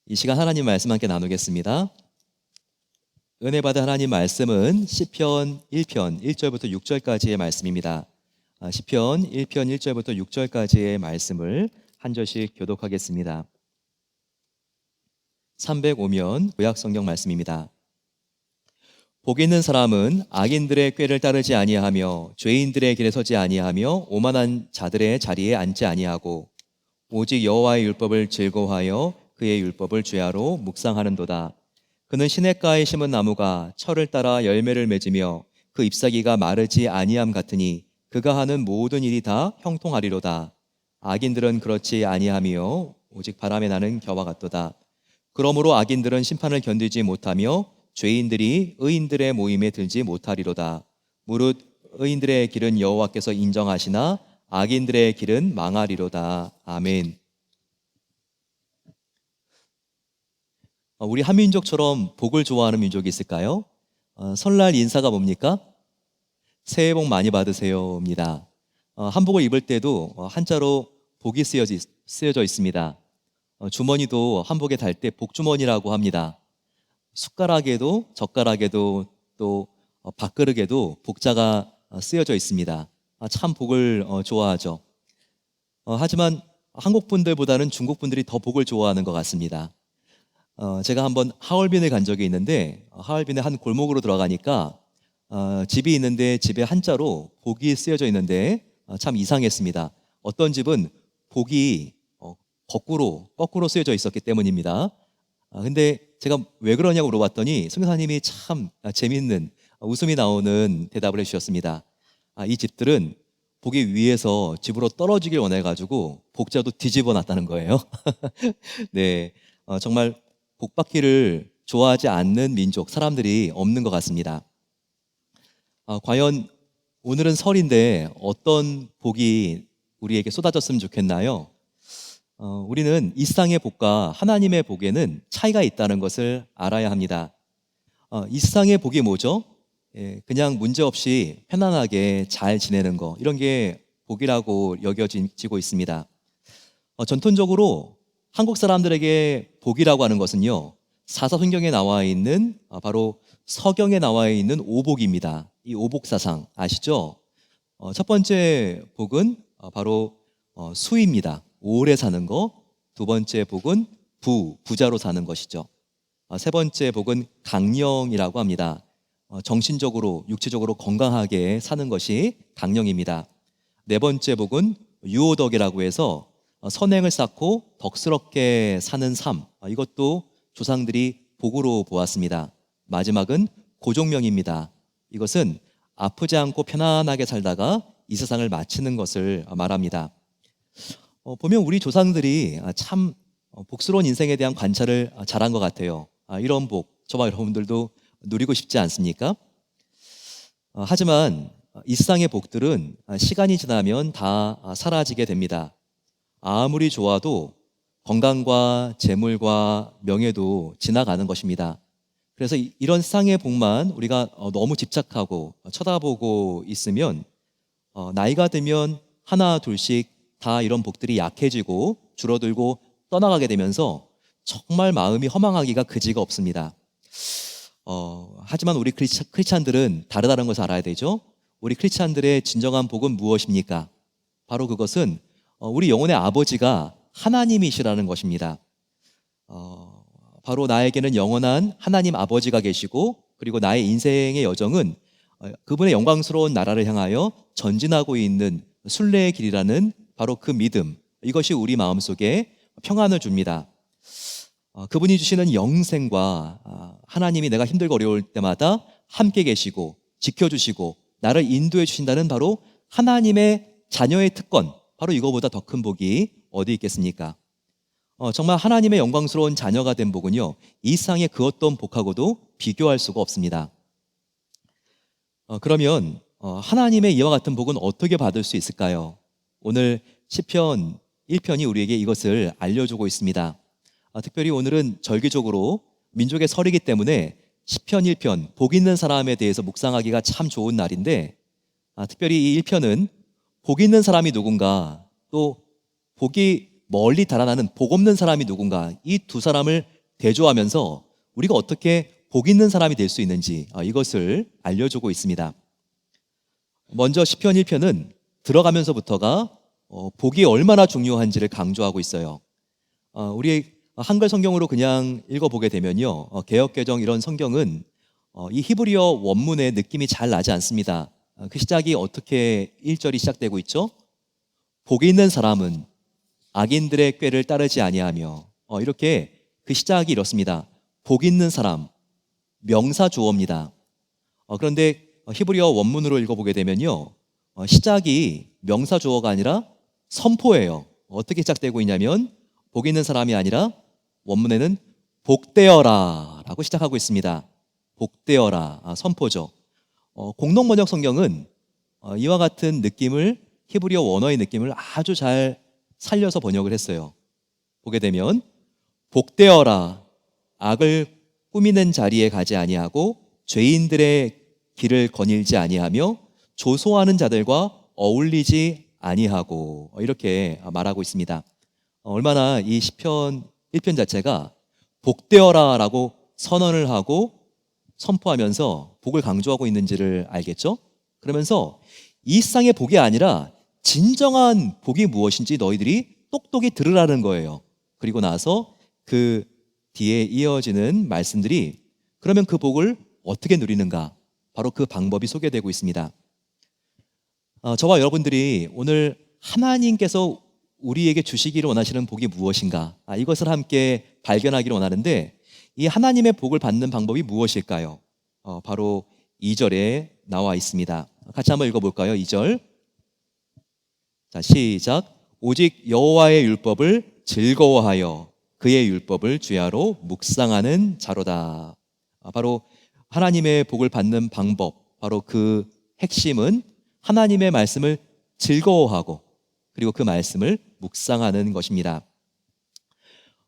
이 시간 하나님 말씀 함께 나누겠습니다. 은혜 받은 하나님 말씀은 시편 1편 1절부터 6절까지의 말씀입니다. 시편 1편 1절부터 6절까지의 말씀을 한 절씩 교독하겠습니다. 305면 구약성경 말씀입니다. 복 있는 사람은 악인들의 꾀를 따르지 아니하며 죄인들의 길에 서지 아니하며 오만한 자들의 자리에 앉지 아니하고 오직 여호와의 율법을 즐거워하여 그의 율법을 주야로 묵상하는도다. 그는 시냇가에 심은 나무가 철을 따라 열매를 맺으며 그 잎사귀가 마르지 아니함 같으니 그가 하는 모든 일이 다 형통하리로다. 악인들은 그렇지 아니하며 오직 바람에 나는 겨와 같도다. 그러므로 악인들은 심판을 견디지 못하며 죄인들이 의인들의 모임에 들지 못하리로다. 무릇 의인들의 길은 여호와께서 인정하시나 악인들의 길은 망하리로다. 아멘. 우리 한민족처럼 복을 좋아하는 민족이 있을까요? 설날 인사가 뭡니까? 새해 복 많이 받으세요입니다. 한복을 입을 때도 한자로 복이 쓰여져 있습니다. 주머니도 한복에 달 때 복주머니라고 합니다. 숟가락에도 젓가락에도 또 밥그릇에도 복자가 쓰여져 있습니다. 참 복을 좋아하죠. 하지만 한국 분들보다는 중국 분들이 더 복을 좋아하는 것 같습니다. 제가 한번 하얼빈에 간 적이 있는데 하얼빈의 한 골목으로 들어가니까 집이 있는데 집에 한자로 복이 쓰여져 있는데 참 이상했습니다. 어떤 집은 복이 거꾸로 쓰여져 있었기 때문입니다. 근데 제가 왜 그러냐고 물어봤더니 선교사님이 참 재밌는 웃음이 나오는 대답을 해주셨습니다. 이 집들은 복이 위에서 집으로 떨어지길 원해가지고 복자도 뒤집어 놨다는 거예요. 네, 정말 복받기를 좋아하지 않는 민족, 사람들이 없는 것 같습니다. 과연 오늘은 설인데 어떤 복이 우리에게 쏟아졌으면 좋겠나요? 우리는 이 세상의 복과 하나님의 복에는 차이가 있다는 것을 알아야 합니다. 이 세상의 복이 뭐죠? 그냥 문제없이 편안하게 잘 지내는 거, 이런 게 복이라고 여겨지고 있습니다. 전통적으로 한국 사람들에게 복이라고 하는 것은요, 사사성경에 나와 있는 바로 서경에 나와 있는 오복입니다. 이 오복사상 아시죠? 첫 번째 복은 바로 수입니다. 오래 사는 거. 두 번째 복은 부자로 사는 것이죠. 세 번째 복은 강령이라고 합니다. 정신적으로 육체적으로 건강하게 사는 것이 강령입니다. 네 번째 복은 유오덕이라고 해서 선행을 쌓고 덕스럽게 사는 삶, 이것도 조상들이 복으로 보았습니다. 마지막은 고종명입니다. 이것은 아프지 않고 편안하게 살다가 이 세상을 마치는 것을 말합니다. 보면 우리 조상들이 참 복스러운 인생에 대한 관찰을 잘한 것 같아요. 이런 복, 저와 여러분들도 누리고 싶지 않습니까? 하지만 이 세상의 복들은 시간이 지나면 다 사라지게 됩니다. 아무리 좋아도 건강과 재물과 명예도 지나가는 것입니다. 그래서 이런 세상의 복만 우리가 너무 집착하고 쳐다보고 있으면 나이가 들면 하나 둘씩 다 이런 복들이 약해지고 줄어들고 떠나가게 되면서 정말 마음이 허망하기가 그지가 없습니다. 하지만 우리 크리스찬들은 다르다는 것을 알아야 되죠. 우리 크리스찬들의 진정한 복은 무엇입니까? 바로 그것은 우리 영혼의 아버지가 하나님이시라는 것입니다. 바로 나에게는 영원한 하나님 아버지가 계시고, 그리고 나의 인생의 여정은 그분의 영광스러운 나라를 향하여 전진하고 있는 순례의 길이라는 바로 그 믿음, 이것이 우리 마음속에 평안을 줍니다. 그분이 주시는 영생과 하나님이 내가 힘들고 어려울 때마다 함께 계시고 지켜주시고 나를 인도해 주신다는 바로 하나님의 자녀의 특권, 바로 이거보다 더 큰 복이 어디 있겠습니까? 정말 하나님의 영광스러운 자녀가 된 복은요, 이 세상의 그 어떤 복하고도 비교할 수가 없습니다. 그러면 하나님의 이와 같은 복은 어떻게 받을 수 있을까요? 오늘 시편 1편이 우리에게 이것을 알려주고 있습니다. 특별히 오늘은 절기적으로 민족의 설이기 때문에 시편 1편, 복 있는 사람에 대해서 묵상하기가 참 좋은 날인데, 특별히 이 1편은 복 있는 사람이 누군가, 또 복이 멀리 달아나는 복 없는 사람이 누군가, 이 두 사람을 대조하면서 우리가 어떻게 복 있는 사람이 될 수 있는지 이것을 알려주고 있습니다. 먼저 시편 1편은 들어가면서부터가 복이 얼마나 중요한지를 강조하고 있어요. 우리 한글 성경으로 그냥 읽어보게 되면요, 개역개정 이런 성경은 이 히브리어 원문의 느낌이 잘 나지 않습니다. 그 시작이 어떻게 1절이 시작되고 있죠? 복이 있는 사람은 악인들의 꾀를 따르지 아니하며, 이렇게 그 시작이 이렇습니다. 복 있는 사람, 명사 주어입니다. 그런데 히브리어 원문으로 읽어보게 되면요, 시작이 명사 주어가 아니라 선포예요. 어떻게 시작되고 있냐면 복 있는 사람이 아니라 원문에는 복되어라 라고 시작하고 있습니다. 복되어라, 선포죠. 공동번역 성경은 이와 같은 느낌을, 히브리어 원어의 느낌을 아주 잘 살려서 번역을 했어요. 보게 되면 복되어라, 악을 꾸미는 자리에 가지 아니하고 죄인들의 길을 거닐지 아니하며 조소하는 자들과 어울리지 아니하고, 이렇게 말하고 있습니다. 얼마나 이 시편 1편 자체가 복되어라 라고 선언을 하고 선포하면서 복을 강조하고 있는지를 알겠죠? 그러면서 이 세상의 복이 아니라 진정한 복이 무엇인지 너희들이 똑똑히 들으라는 거예요. 그리고 나서 그 뒤에 이어지는 말씀들이, 그러면 그 복을 어떻게 누리는가, 바로 그 방법이 소개되고 있습니다. 저와 여러분들이 오늘 하나님께서 우리에게 주시기를 원하시는 복이 무엇인가, 이것을 함께 발견하기를 원하는데, 이 하나님의 복을 받는 방법이 무엇일까요? 바로 2절에 나와 있습니다. 같이 한번 읽어볼까요? 2절. 자, 시작. 오직 여호와의 율법을 즐거워하여 그의 율법을 주야로 묵상하는 자로다. 바로 하나님의 복을 받는 방법, 바로 그 핵심은 하나님의 말씀을 즐거워하고 그리고 그 말씀을 묵상하는 것입니다.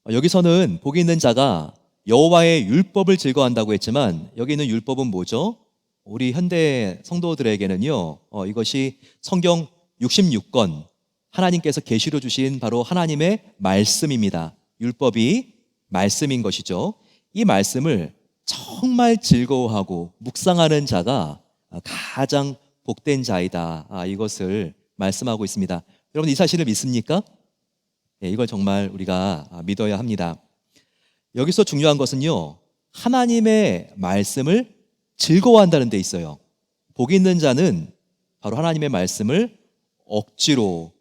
여기서는 복이 있는 자가 여호와의 율법을 즐거워한다고 했지만, 여기 있는 율법은 뭐죠? 우리 현대 성도들에게는요, 이것이 성경 66권 하나님께서 계시로 주신 바로 하나님의 말씀입니다. 율법이 말씀인 것이죠. 이 말씀을 정말 즐거워하고 묵상하는 자가 가장 복된 자이다, 이것을 말씀하고 있습니다. 여러분, 이 사실을 믿습니까? 이걸 정말 우리가 믿어야 합니다. 여기서 중요한 것은요, 하나님의 말씀을 즐거워한다는 데 있어요. 복 있는 자는 바로 하나님의 말씀을 억지로,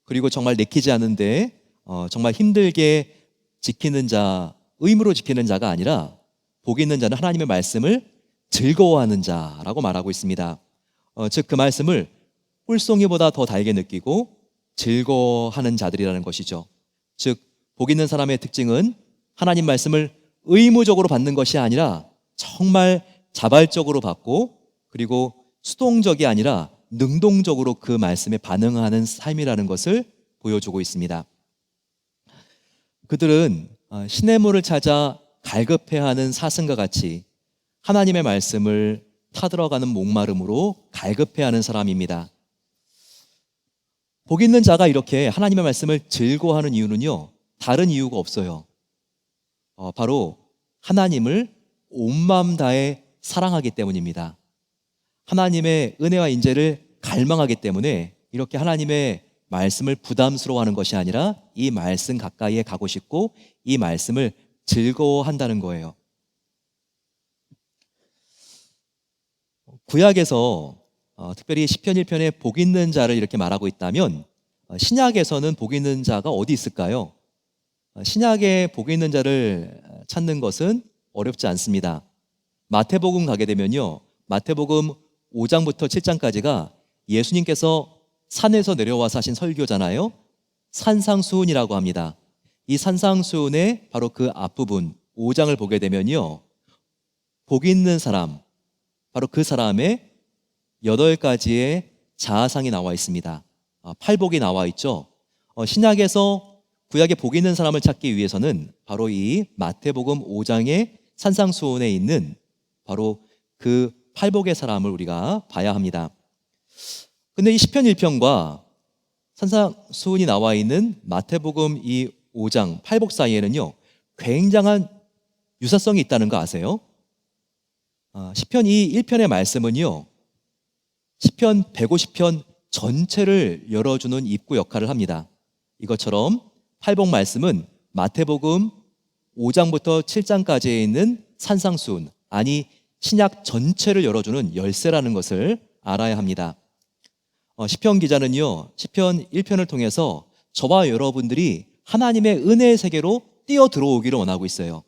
그리고 정말 내키지 않는데 정말 힘들게 지키는 자, 의무로 지키는 자가 아니라 복 있는 자는 하나님의 말씀을 즐거워하는 자라고 말하고 있습니다. 즉 그 말씀을 꿀송이보다 더 달게 느끼고 즐거워하는 자들이라는 것이죠. 즉 복 있는 사람의 특징은 하나님 말씀을 의무적으로 받는 것이 아니라 정말 자발적으로 받고, 그리고 수동적이 아니라 능동적으로 그 말씀에 반응하는 삶이라는 것을 보여주고 있습니다. 그들은 시냇물을 찾아 갈급해하는 사슴과 같이 하나님의 말씀을 타들어가는 목마름으로 갈급해하는 사람입니다. 복 있는 자가 이렇게 하나님의 말씀을 즐거워하는 이유는요, 다른 이유가 없어요. 바로 하나님을 온 마음 다해 사랑하기 때문입니다. 하나님의 은혜와 인재를 갈망하기 때문에 이렇게 하나님의 말씀을 부담스러워하는 것이 아니라 이 말씀 가까이에 가고 싶고 이 말씀을 즐거워한다는 거예요. 구약에서 특별히 시편 1편에 복 있는 자를 이렇게 말하고 있다면, 신약에서는 복 있는 자가 어디 있을까요? 신약에 복 있는 자를 찾는 것은 어렵지 않습니다. 마태복음 가게 되면요, 마태복음 5장부터 7장까지가 예수님께서 산에서 내려와서 하신 설교잖아요. 산상수훈이라고 합니다. 이 산상수훈의 바로 그 앞부분 5장을 보게 되면요, 복 있는 사람, 바로 그 사람의 8가지의 자아상이 나와 있습니다. 팔복이 나와 있죠. 신약에서 구약에 복 있는 사람을 찾기 위해서는 바로 이 마태복음 5장의 산상수훈에 있는 바로 그 팔복의 사람을 우리가 봐야 합니다. 근데 이 시편 1편과 산상수훈이 나와 있는 마태복음 이 5장 팔복 사이에는요, 굉장한 유사성이 있다는 거 아세요? 시편 이 1편의 말씀은요, 시편 150편 전체를 열어주는 입구 역할을 합니다. 이것처럼 팔복 말씀은 마태복음 5장부터 7장까지에 있는 산상수훈, 아니 신약 전체를 열어주는 열쇠라는 것을 알아야 합니다. 시편 기자는요, 시편 1편을 통해서 저와 여러분들이 하나님의 은혜의 세계로 뛰어 들어오기를 원하고 있어요.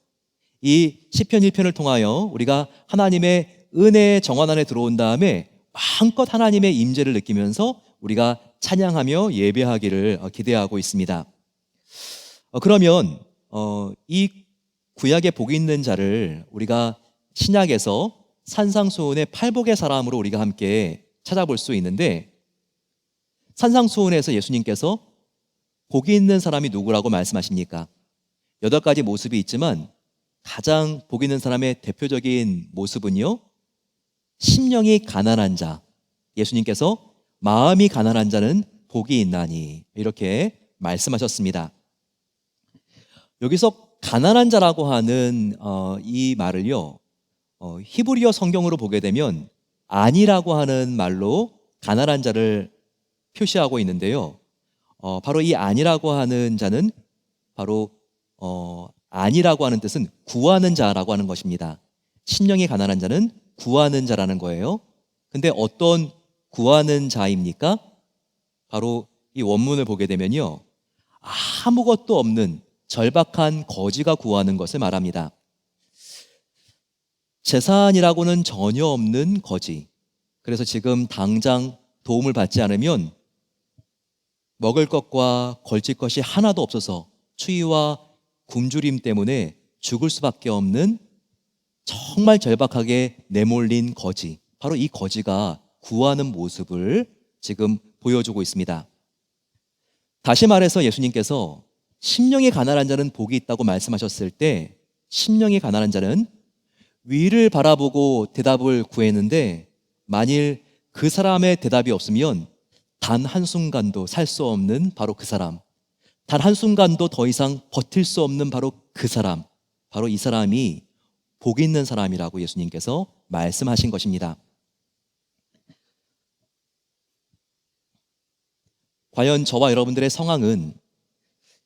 이 시편 1편을 통하여 우리가 하나님의 은혜의 정원 안에 들어온 다음에 마음껏 하나님의 임재를 느끼면서 우리가 찬양하며 예배하기를 기대하고 있습니다. 그러면 이 구약에 복이 있는 자를 우리가 신약에서 산상수훈의 팔복의 사람으로 우리가 함께 찾아볼 수 있는데, 산상수훈에서 예수님께서 복이 있는 사람이 누구라고 말씀하십니까? 8가지 모습이 있지만 가장 복 있는 사람의 대표적인 모습은요, 심령이 가난한 자. 예수님께서 마음이 가난한 자는 복이 있나니 이렇게 말씀하셨습니다. 여기서 가난한 자라고 하는 이 말을요, 히브리어 성경으로 보게 되면 안이라고 하는 말로 가난한 자를 표시하고 있는데요, 바로 이 안이라고 하는 자는 바로 안이라고 하는 뜻은 구하는 자라고 하는 것입니다. 심령이 가난한 자는 구하는 자라는 거예요. 근데 어떤 구하는 자입니까? 바로 이 원문을 보게 되면요, 아무것도 없는 절박한 거지가 구하는 것을 말합니다. 재산이라고는 전혀 없는 거지. 그래서 지금 당장 도움을 받지 않으면 먹을 것과 걸칠 것이 하나도 없어서 추위와 굶주림 때문에 죽을 수밖에 없는 정말 절박하게 내몰린 거지. 바로 이 거지가 구하는 모습을 지금 보여주고 있습니다. 다시 말해서 예수님께서 심령이 가난한 자는 복이 있다고 말씀하셨을 때, 심령이 가난한 자는 위를 바라보고 대답을 구했는데 만일 그 사람의 대답이 없으면 단 한순간도 살 수 없는 바로 그 사람, 단 한순간도 더 이상 버틸 수 없는 바로 그 사람, 바로 이 사람이 복 있는 사람이라고 예수님께서 말씀하신 것입니다. 과연 저와 여러분들의 상황은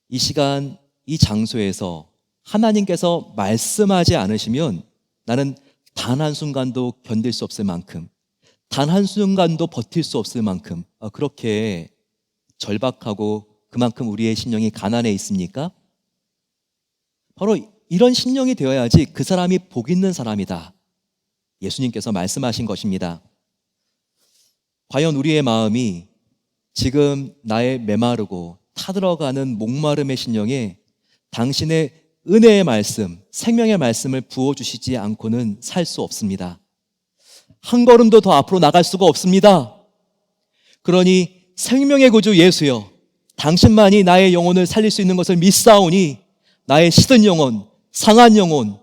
이 시간 이 장소에서 하나님께서 말씀하지 않으시면 나는 단 한순간도 견딜 수 없을 만큼, 단 한순간도 버틸 수 없을 만큼 그렇게 절박하고 그만큼 우리의 심령이 가난해 있습니까? 바로 이런 심령이 되어야지 그 사람이 복 있는 사람이다, 예수님께서 말씀하신 것입니다. 과연 우리의 마음이 지금 나의 메마르고 타들어가는 목마름의 심령에 당신의 은혜의 말씀, 생명의 말씀을 부어주시지 않고는 살 수 없습니다. 한 걸음도 더 앞으로 나갈 수가 없습니다. 그러니 생명의 구주 예수여, 당신만이 나의 영혼을 살릴 수 있는 것을 믿사오니 나의 시든 영혼, 상한 영혼,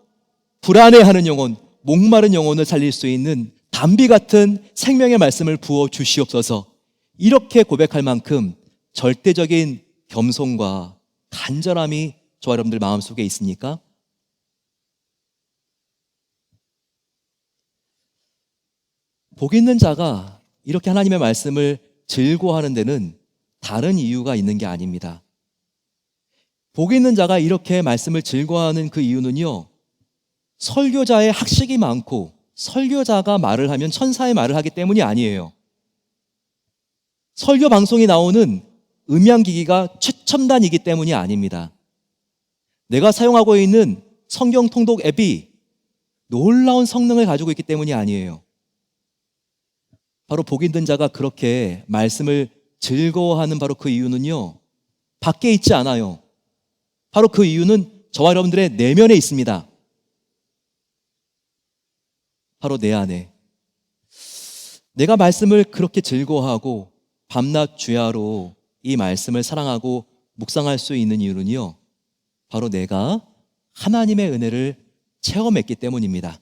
불안해하는 영혼, 목마른 영혼을 살릴 수 있는 담비 같은 생명의 말씀을 부어 주시옵소서. 이렇게 고백할 만큼 절대적인 겸손과 간절함이 저와 여러분들 마음속에 있습니까? 복 있는 자가 이렇게 하나님의 말씀을 즐거워하는 데는 다른 이유가 있는 게 아닙니다. 복 있는 자가 이렇게 말씀을 즐거워하는 그 이유는요, 설교자의 학식이 많고 설교자가 말을 하면 천사의 말을 하기 때문이 아니에요. 설교 방송이 나오는 음향기기가 최첨단이기 때문이 아닙니다. 내가 사용하고 있는 성경 통독 앱이 놀라운 성능을 가지고 있기 때문이 아니에요. 바로 복 있는 자가 그렇게 말씀을 즐거워하는 바로 그 이유는요, 밖에 있지 않아요. 바로 그 이유는 저와 여러분들의 내면에 있습니다. 바로 내 안에. 내가 말씀을 그렇게 즐거워하고 밤낮 주야로 이 말씀을 사랑하고 묵상할 수 있는 이유는요, 바로 내가 하나님의 은혜를 체험했기 때문입니다.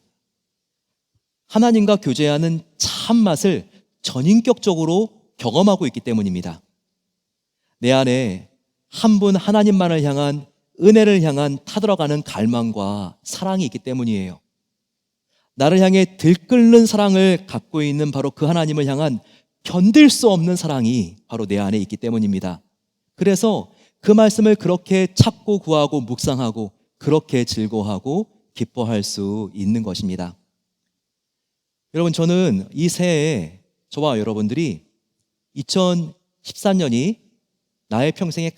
하나님과 교제하는 참맛을 전인격적으로 경험하고 있기 때문입니다. 내 안에 한 분 하나님만을 향한 은혜를 향한 타들어가는 갈망과 사랑이 있기 때문이에요. 나를 향해 들끓는 사랑을 갖고 있는 바로 그 하나님을 향한 견딜 수 없는 사랑이 바로 내 안에 있기 때문입니다. 그래서 그 말씀을 그렇게 찾고 구하고 묵상하고 그렇게 즐거워하고 기뻐할 수 있는 것입니다. 여러분, 저는 이 새해에 저와 여러분들이 2014년이 나의 평생에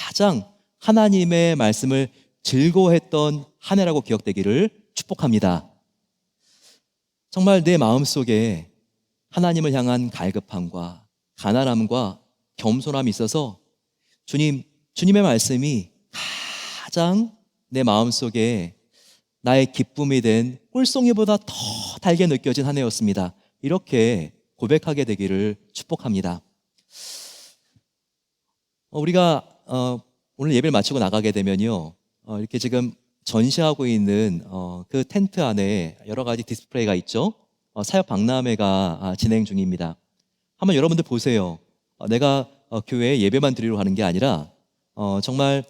가장 하나님의 말씀을 즐거워했던 한 해라고 기억되기를 축복합니다. 정말 내 마음속에 하나님을 향한 갈급함과 가난함과 겸손함이 있어서 주님의 말씀이 가장 내 마음속에 나의 기쁨이 된 꿀송이보다 더 달게 느껴진 한 해였습니다. 이렇게 고백하게 되기를 축복합니다. 우리가 오늘 예배를 마치고 나가게 되면요, 이렇게 지금 전시하고 있는 그 텐트 안에 여러 가지 디스플레이가 있죠. 사역 박람회가 진행 중입니다. 한번 여러분들 보세요. 내가 교회에 예배만 드리러 가는 게 아니라 정말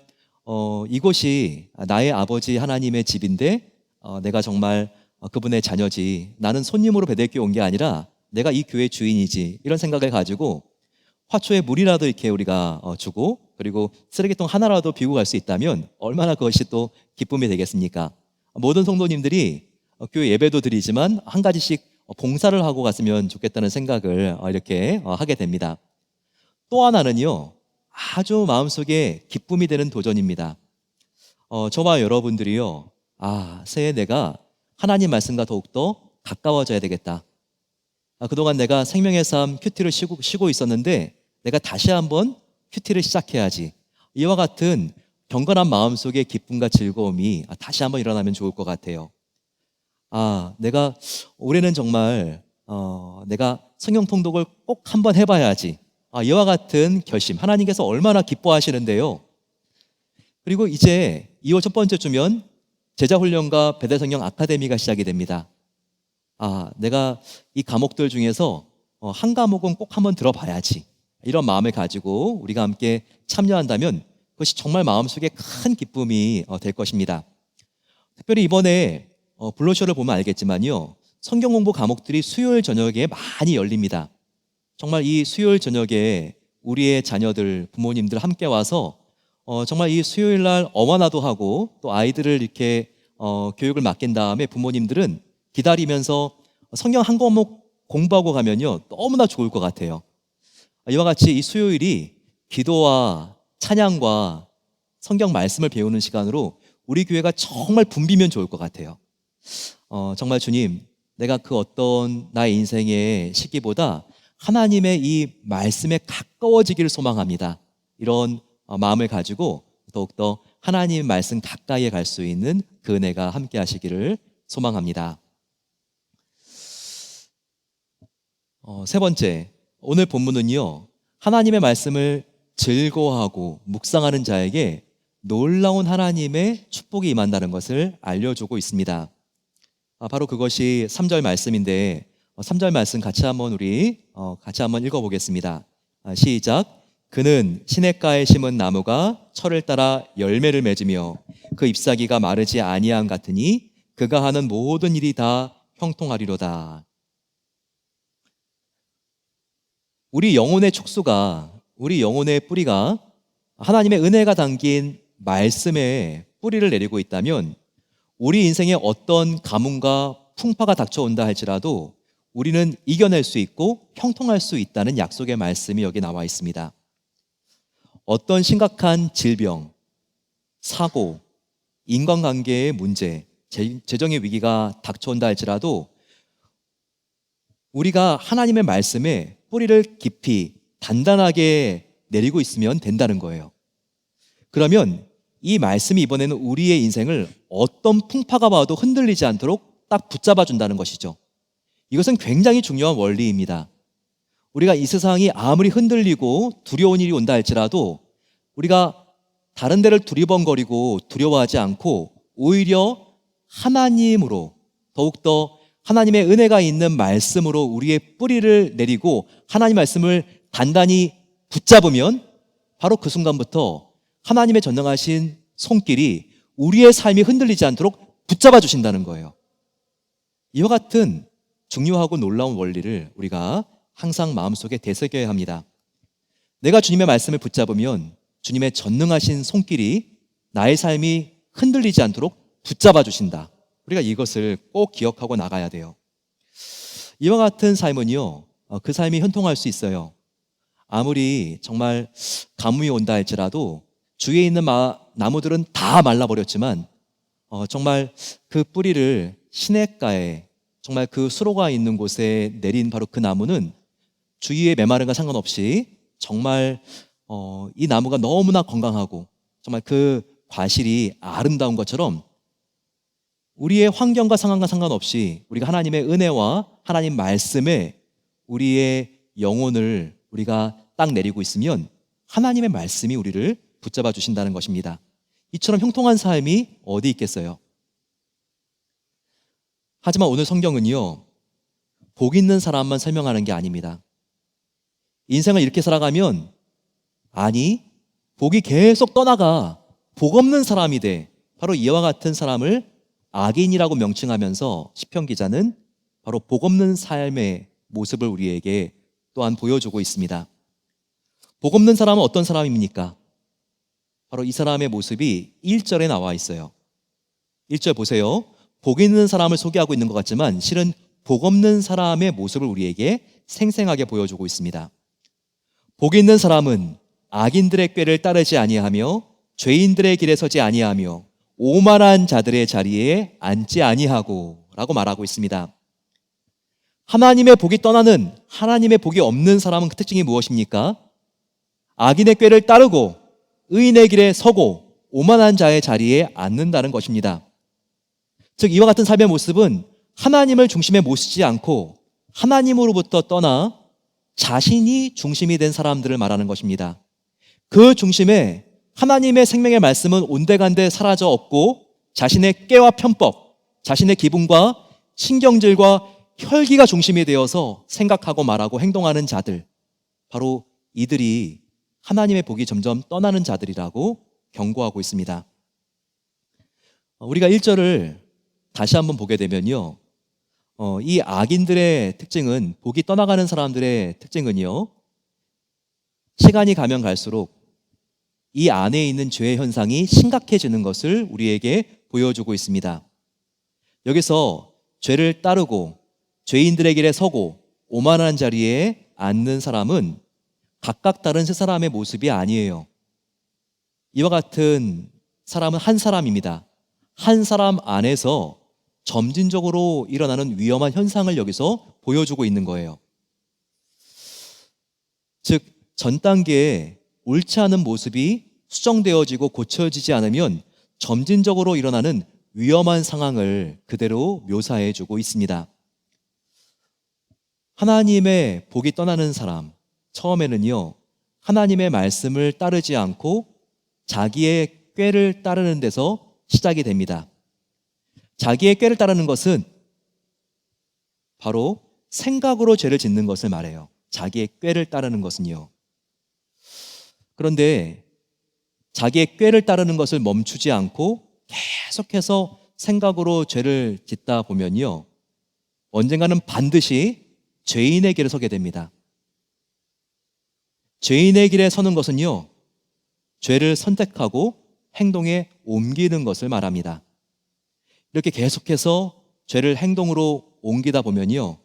이곳이 나의 아버지 하나님의 집인데 내가 정말 그분의 자녀지, 나는 손님으로 베들교 온 게 아니라 내가 이 교회 주인이지, 이런 생각을 가지고 화초에 물이라도 이렇게 우리가 주고, 그리고 쓰레기통 하나라도 비우고 갈 수 있다면 얼마나 그것이 또 기쁨이 되겠습니까? 모든 성도님들이 교회 예배도 드리지만 한 가지씩 봉사를 하고 갔으면 좋겠다는 생각을 이렇게 하게 됩니다. 또 하나는요, 아주 마음속에 기쁨이 되는 도전입니다. 저와 여러분들이요, 새해 내가 하나님 말씀과 더욱더 가까워져야 되겠다. 그동안 내가 생명의 삶 큐티를 쉬고 있었는데 내가 다시 한번 큐티를 시작해야지. 이와 같은 경건한 마음속의 기쁨과 즐거움이 다시 한번 일어나면 좋을 것 같아요. 내가 올해는 정말 내가 성경 통독을 꼭 한번 해봐야지. 이와 같은 결심, 하나님께서 얼마나 기뻐하시는데요. 그리고 이제 2월 첫 번째 주면 제자훈련과 베델성경 아카데미가 시작이 됩니다. 내가 이 과목들 중에서 한 과목은 꼭 한번 들어봐야지, 이런 마음을 가지고 우리가 함께 참여한다면 그것이 정말 마음속에 큰 기쁨이 될 것입니다. 특별히 이번에 블로셔를 보면 알겠지만요, 성경 공부 과목들이 수요일 저녁에 많이 열립니다. 정말 이 수요일 저녁에 우리의 자녀들, 부모님들 함께 와서 정말 이 수요일 날 어머나도 하고 또 아이들을 이렇게 교육을 맡긴 다음에 부모님들은 기다리면서 성경 한 과목 공부하고 가면요, 너무나 좋을 것 같아요. 이와 같이 이 수요일이 기도와 찬양과 성경 말씀을 배우는 시간으로 우리 교회가 정말 붐비면 좋을 것 같아요. 정말 주님, 내가 그 어떤 나의 인생의 시기보다 하나님의 이 말씀에 가까워지기를 소망합니다. 이런 마음을 가지고 더욱더 하나님 말씀 가까이에 갈 수 있는 그 은혜가 함께 하시기를 소망합니다. 세 번째, 오늘 본문은요, 하나님의 말씀을 즐거워하고 묵상하는 자에게 놀라운 하나님의 축복이 임한다는 것을 알려주고 있습니다. 바로 그것이 3절 말씀인데 3절 말씀 같이 한번 읽어보겠습니다. 시작. 그는 시냇가에 심은 나무가 철을 따라 열매를 맺으며 그 잎사귀가 마르지 아니함 같으니 그가 하는 모든 일이 다 형통하리로다. 우리 영혼의 촉수가, 우리 영혼의 뿌리가 하나님의 은혜가 담긴 말씀에 뿌리를 내리고 있다면 우리 인생에 어떤 가뭄과 풍파가 닥쳐온다 할지라도 우리는 이겨낼 수 있고 형통할 수 있다는 약속의 말씀이 여기 나와 있습니다. 어떤 심각한 질병, 사고, 인간관계의 문제, 재정의 위기가 닥쳐온다 할지라도 우리가 하나님의 말씀에 뿌리를 깊이 단단하게 내리고 있으면 된다는 거예요. 그러면 이 말씀이 이번에는 우리의 인생을 어떤 풍파가 와도 흔들리지 않도록 딱 붙잡아 준다는 것이죠. 이것은 굉장히 중요한 원리입니다. 우리가 이 세상이 아무리 흔들리고 두려운 일이 온다 할지라도 우리가 다른 데를 두리번거리고 두려워하지 않고 오히려 하나님으로, 더욱더 하나님의 은혜가 있는 말씀으로 우리의 뿌리를 내리고 하나님 말씀을 단단히 붙잡으면 바로 그 순간부터 하나님의 전능하신 손길이 우리의 삶이 흔들리지 않도록 붙잡아 주신다는 거예요. 이와 같은 중요하고 놀라운 원리를 우리가 항상 마음속에 되새겨야 합니다. 내가 주님의 말씀을 붙잡으면 주님의 전능하신 손길이 나의 삶이 흔들리지 않도록 붙잡아 주신다. 우리가 이것을 꼭 기억하고 나가야 돼요. 이와 같은 삶은요, 그 삶이 현통할 수 있어요. 아무리 정말 가뭄이 온다 할지라도 주위에 있는 나무들은 다 말라버렸지만 정말 그 뿌리를 시냇가에, 정말 그 수로가 있는 곳에 내린 바로 그 나무는 주위의 메마름과 상관없이 정말 이 나무가 너무나 건강하고 정말 그 과실이 아름다운 것처럼 우리의 환경과 상황과 상관없이 우리가 하나님의 은혜와 하나님 말씀에 우리의 영혼을 우리가 딱 내리고 있으면 하나님의 말씀이 우리를 붙잡아 주신다는 것입니다. 이처럼 형통한 삶이 어디 있겠어요? 하지만 오늘 성경은요, 복 있는 사람만 설명하는 게 아닙니다. 인생을 이렇게 살아가면, 아니, 복이 계속 떠나가 복 없는 사람이 돼. 바로 이와 같은 사람을 악인이라고 명칭하면서 시편 기자는 바로 복 없는 삶의 모습을 우리에게 또한 보여주고 있습니다. 복 없는 사람은 어떤 사람입니까? 바로 이 사람의 모습이 1절에 나와 있어요. 1절 보세요. 복 있는 사람을 소개하고 있는 것 같지만 실은 복 없는 사람의 모습을 우리에게 생생하게 보여주고 있습니다. 복 있는 사람은 악인들의 꾀를 따르지 아니하며 죄인들의 길에 서지 아니하며 오만한 자들의 자리에 앉지 아니하고 라고 말하고 있습니다. 하나님의 복이 떠나는, 하나님의 복이 없는 사람은 그 특징이 무엇입니까? 악인의 꾀를 따르고 의인의 길에 서고 오만한 자의 자리에 앉는다는 것입니다. 즉 이와 같은 삶의 모습은 하나님을 중심에 모시지 않고 하나님으로부터 떠나 자신이 중심이 된 사람들을 말하는 것입니다. 그 중심에 하나님의 생명의 말씀은 온데간데 사라져 없고 자신의 꾀와 편법, 자신의 기분과 신경질과 혈기가 중심이 되어서 생각하고 말하고 행동하는 자들, 바로 이들이 하나님의 복이 점점 떠나는 자들이라고 경고하고 있습니다. 우리가 1절을 다시 한번 보게 되면요, 이 악인들의 특징은, 복이 떠나가는 사람들의 특징은요, 시간이 가면 갈수록 이 안에 있는 죄의 현상이 심각해지는 것을 우리에게 보여주고 있습니다. 여기서 죄를 따르고 죄인들의 길에 서고 오만한 자리에 앉는 사람은 각각 다른 세 사람의 모습이 아니에요. 이와 같은 사람은 한 사람입니다. 한 사람 안에서 점진적으로 일어나는 위험한 현상을 여기서 보여주고 있는 거예요. 즉, 전 단계에 옳지 않은 모습이 수정되어지고 고쳐지지 않으면 점진적으로 일어나는 위험한 상황을 그대로 묘사해 주고 있습니다. 하나님의 복이 떠나는 사람, 처음에는요, 하나님의 말씀을 따르지 않고 자기의 꾀를 따르는 데서 시작이 됩니다. 자기의 꾀를 따르는 것은 바로 생각으로 죄를 짓는 것을 말해요. 자기의 꾀를 따르는 것은요. 그런데 자기의 꾀를 따르는 것을 멈추지 않고 계속해서 생각으로 죄를 짓다 보면요, 언젠가는 반드시 죄인의 길에 서게 됩니다. 죄인의 길에 서는 것은요, 죄를 선택하고 행동에 옮기는 것을 말합니다. 이렇게 계속해서 죄를 행동으로 옮기다 보면요,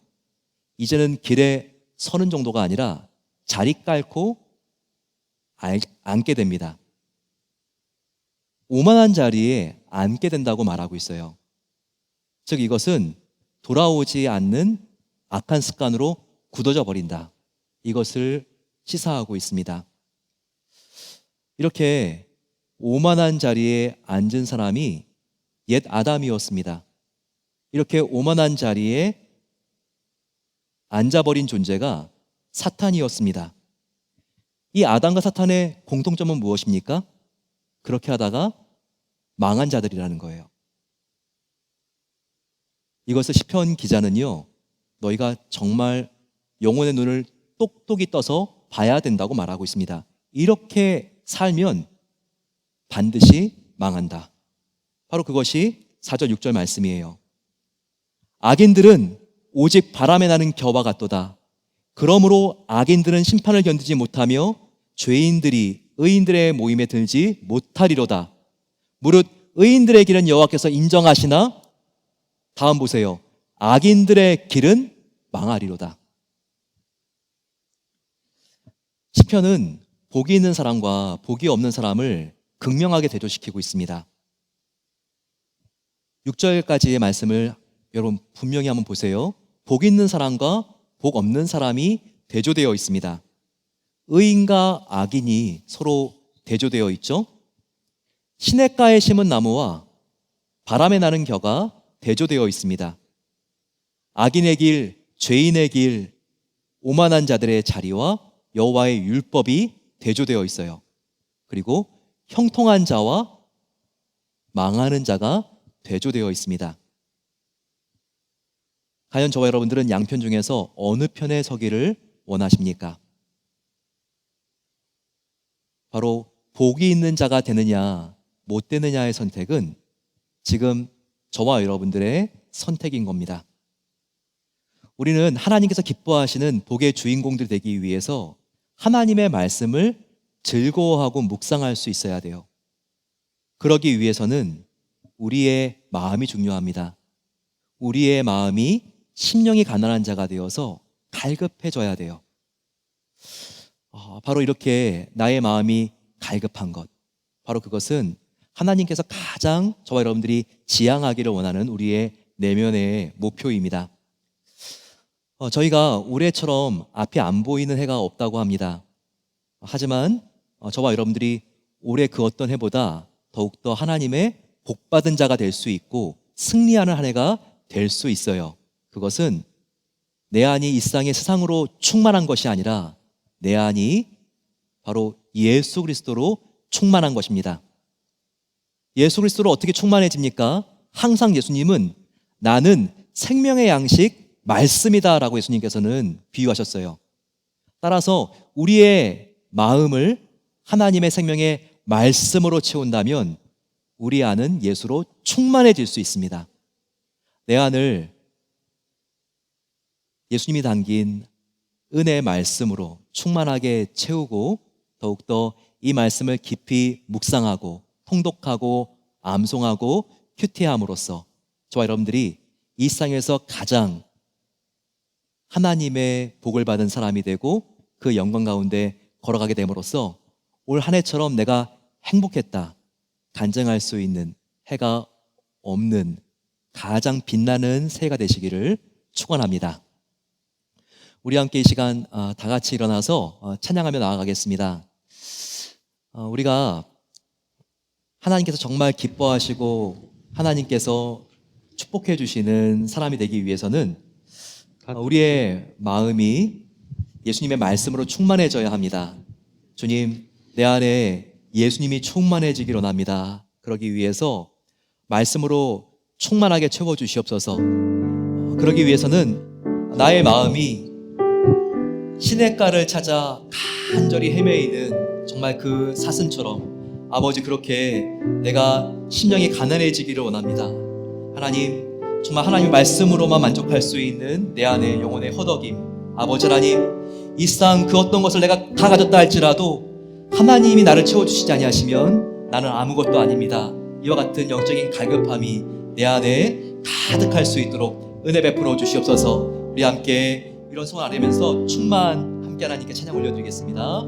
이제는 길에 서는 정도가 아니라 자리 깔고 앉게 됩니다. 오만한 자리에 앉게 된다고 말하고 있어요. 즉 이것은 돌아오지 않는 악한 습관으로 굳어져 버린다, 이것을 시사하고 있습니다. 이렇게 오만한 자리에 앉은 사람이 옛 아담이었습니다. 이렇게 오만한 자리에 앉아버린 존재가 사탄이었습니다. 이 아담과 사탄의 공통점은 무엇입니까? 그렇게 하다가 망한 자들이라는 거예요. 이것을 시편 기자는요, 너희가 정말 영혼의 눈을 똑똑히 떠서 봐야 된다고 말하고 있습니다. 이렇게 살면 반드시 망한다. 바로 그것이 4절 6절 말씀이에요. 악인들은 오직 바람에 나는 겨와 같도다. 그러므로 악인들은 심판을 견디지 못하며 죄인들이 의인들의 모임에 들지 못하리로다. 무릇 의인들의 길은 여호와께서 인정하시나 다음 보세요. 악인들의 길은 망하리로다. 시편은 복이 있는 사람과 복이 없는 사람을 극명하게 대조시키고 있습니다. 6절까지의 말씀을 여러분 분명히 한번 보세요. 복 있는 사람과 복 없는 사람이 대조되어 있습니다. 의인과 악인이 서로 대조되어 있죠. 시냇가에 심은 나무와 바람에 나는 겨가 대조되어 있습니다. 악인의 길, 죄인의 길, 오만한 자들의 자리와 여호와의 율법이 대조되어 있어요. 그리고 형통한 자와 망하는 자가 대조되어 있습니다. 과연 저와 여러분들은 양편 중에서 어느 편에 서기를 원하십니까? 바로 복이 있는 자가 되느냐 못 되느냐의 선택은 지금 저와 여러분들의 선택인 겁니다. 우리는 하나님께서 기뻐하시는 복의 주인공들 되기 위해서 하나님의 말씀을 즐거워하고 묵상할 수 있어야 돼요. 그러기 위해서는 우리의 마음이 중요합니다. 우리의 마음이 심령이 가난한 자가 되어서 갈급해져야 돼요. 바로 이렇게 나의 마음이 갈급한 것, 바로 그것은 하나님께서 가장 저와 여러분들이 지향하기를 원하는 우리의 내면의 목표입니다. 저희가 올해처럼 앞이 안 보이는 해가 없다고 합니다. 하지만 저와 여러분들이 올해 그 어떤 해보다 더욱더 하나님의 복받은 자가 될 수 있고 승리하는 한 해가 될 수 있어요. 그것은 내 안이 이 세상으로 충만한 것이 아니라 내 안이 바로 예수 그리스도로 충만한 것입니다. 예수 그리스도로 어떻게 충만해집니까? 항상 예수님은 나는 생명의 양식 말씀이다 라고 예수님께서는 비유하셨어요. 따라서 우리의 마음을 하나님의 생명의 말씀으로 채운다면 우리 안은 예수로 충만해질 수 있습니다. 내 안을 예수님이 담긴 은혜의 말씀으로 충만하게 채우고 더욱더 이 말씀을 깊이 묵상하고 통독하고 암송하고 큐티함으로써 저와 여러분들이 이 세상에서 가장 하나님의 복을 받은 사람이 되고 그 영광 가운데 걸어가게 됨으로써 올 한 해처럼 내가 행복했다 간증할 수 있는 해가 없는 가장 빛나는 새해가 되시기를 축원합니다. 우리 함께 이 시간 다 같이 일어나서 찬양하며 나아가겠습니다. 우리가 하나님께서 정말 기뻐하시고 하나님께서 축복해 주시는 사람이 되기 위해서는 우리의 마음이 예수님의 말씀으로 충만해져야 합니다. 주님, 내 안에 예수님이 충만해지기를 원합니다. 그러기 위해서 말씀으로 충만하게 채워주시옵소서. 그러기 위해서는 나의 마음이 시냇가를 찾아 간절히 헤매이는 정말 그 사슴처럼 아버지 그렇게 내가 심령이 가난해지기를 원합니다. 하나님, 정말 하나님의 말씀으로만 만족할 수 있는 내 안의 영혼의 허덕임, 아버지 하나님, 이 세상 그 어떤 것을 내가 다 가졌다 할지라도 하나님이 나를 채워주시지 아니하시면 나는 아무것도 아닙니다. 이와 같은 영적인 갈급함이 내 안에 가득할 수 있도록 은혜 베풀어 주시옵소서. 우리 함께 이런 소원 아뢰면서 충만 함께 하나님께 찬양 올려드리겠습니다.